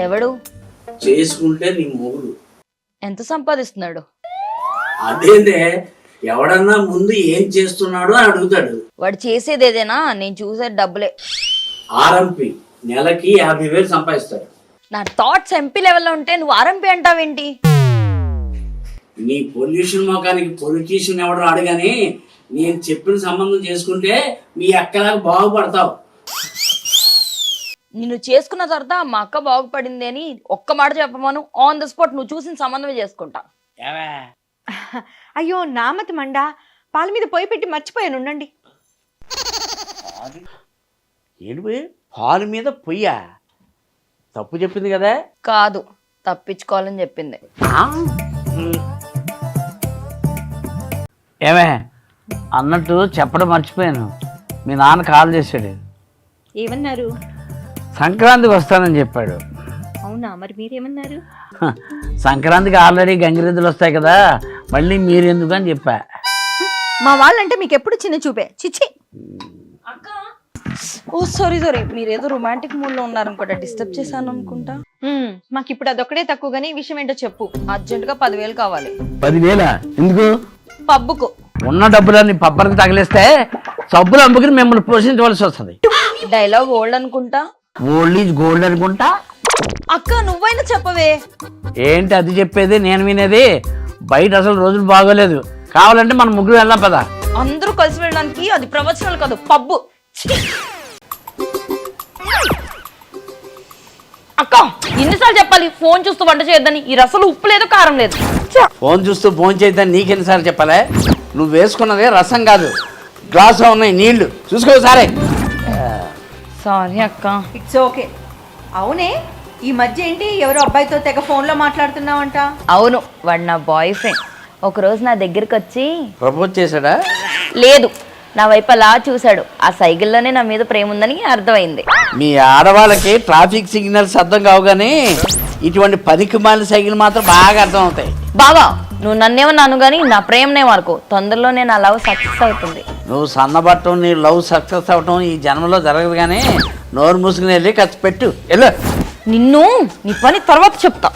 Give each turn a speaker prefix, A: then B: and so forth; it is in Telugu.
A: ఎవడు
B: చేసుకుంటే నీ మొగుడు.
A: ఎంత సంపాదిస్తున్నాడు?
B: అదేంటే ఎవడన్నా ముందు ఏం చేస్తున్నాడు అని అడుగుతాడు.
A: వాడు చేసేది ఏదైనా నేను చూసేది డబ్బులే.
B: ఆర్ఎంపి నెలకి 50,000 సంపాదిస్తాడు.
A: నా థాట్స్ ఎంపీ లెవెల్లో ఉంటే నువ్వు ఆర్ఎంపీ అంటావేంటి?
B: నీ పొల్యూషన్ మొఖానికి పొలిటీషియన్ ఎవడు రాడు గాని నేను చెప్పిన సంబంధం చేసుకుంటే మీ అక్కలాగా బాగుపడతావు.
A: నిన్ను చేసుకున్న తర్వాత మా అక్క బాగుపడింది అని ఒక్క మాట చెప్పమను, ఆన్ ద స్పాట్ నువ్వు చూసిన సంబంధమే చేసుకుంటా.
C: అయ్యో నామతి మండా, పాల మీద పొయ్యి పెట్టి మర్చిపోయాను, ఉండండి.
B: ఏంటి పాలు మీద పొయ్యా? తప్పు చెప్పింది కదా?
A: కాదు, తప్పించుకోవాలని చెప్పింది.
D: ఏమే అన్నట్టు చెప్పడం మర్చిపోయాను, మీ నాన్న కాల్ చేశాడు.
C: ఏమన్నారు?
D: సంక్రాంతికి వస్తానని చెప్పాడు.
C: అవునా, మరి మీరేమన్నారు?
D: సంక్రాంతికి ఆల్రెడీ గంగిరెద్దులు వస్తాయి కదా, మళ్ళీ మీరెందుకు అని చెప్పా.
C: మా వాళ్ళంటే మీకు ఎప్పుడు చిన్న చూపే, చిచ్చి.
A: ఓ సారీ, మీరేదో రొమాంటిక్ మూడ్ లో ఉన్నారనుకుంటా, డిస్టర్బ్ చేశాను అనుకుంటా.
C: మాకు ఇప్పుడు అదొక్కడే తక్కువ, గానీ విషయం ఏంటో చెప్పు.
A: అర్జెంట్ గా 10,000 కావాలి.
D: 10,000 ఎందుకు?
A: పబ్బుకు.
D: ఉన్న డబ్బులన్నీ పబ్బరికి తగిలేస్తే సబ్బులు అమ్ముకుని మిమ్మల్ని పోషించవలసి వస్తుంది.
A: డైలాగ్ ఓల్డ్ అనుకుంటా.
D: ఓల్డ్ ఈజ్ గోల్డ్ అనుకుంటా.
A: అక్క నువ్వైనా చెప్పవే.
D: ఏంటి అది చెప్పేది, నేను వినేది? బయట అసలు రోజులు బాగోలేదు, కావాలంటే మనం ముగ్గురు వెళ్దాం పదా.
A: అందరూ కలిసి వెళ్ళడానికి అది ప్రవచనాలు కాదు, పబ్బు. అక్క ఎన్నిసార్లు చెప్పాలి ఫోన్ చూస్తూ వంట చేయొద్దని? ఈ రసలు ఉప్పు లేదు, కారం లేదు.
D: ఫోన్ చూస్తూ ఫోన్ చేద్దాం నీకెన్నిసార్లు చెప్పాలే? నువ్వు వేసుకున్నదే రసం కాదు, గ్లాసులో ఉన్నాయి నీళ్లు, చూసుకో సరే.
A: సారీ అక్క.
C: It's okay. అవునే, ఈ మధ్య ఏంటి ఎవరో అబ్బాయితో తెగ ఫోన్లో మాట్లాడుతున్నావంట?
A: అవును, వాడు నా బాయ్ ఫ్రెండ్. ఒకరోజు నా దగ్గరికి వచ్చి
D: ప్రపోజ్ చేశాడా?
A: లేదు, నా వైపు అలా చూశాడు. ఆ సైకిల్లోనే నా మీద ప్రేమ ఉందని అర్థమైంది.
D: మీ ఆడవాళ్ళకి ట్రాఫిక్ సిగ్నల్స్ అర్థం కావు కానీ ఇటువంటి పనికిమాలిన సైకిల్ మాత్రం బాగా అర్థం అవుతాయి.
A: బావా నువ్వు నన్నేమన్నాను కానీ నా ప్రేమనే వరకు తొందరలోనే నా లవ్ సక్సెస్ అవుతుంది.
D: నువ్వు సన్నబట్టం, నీ లవ్ సక్సెస్ అవటం ఈ జన్మలో జరగదు కానీ నోరు మూసుకుని వెళ్ళి ఖర్చు పెట్టు వెళ్ళు.
A: నిన్ను నీ పని తర్వాత చెప్తా.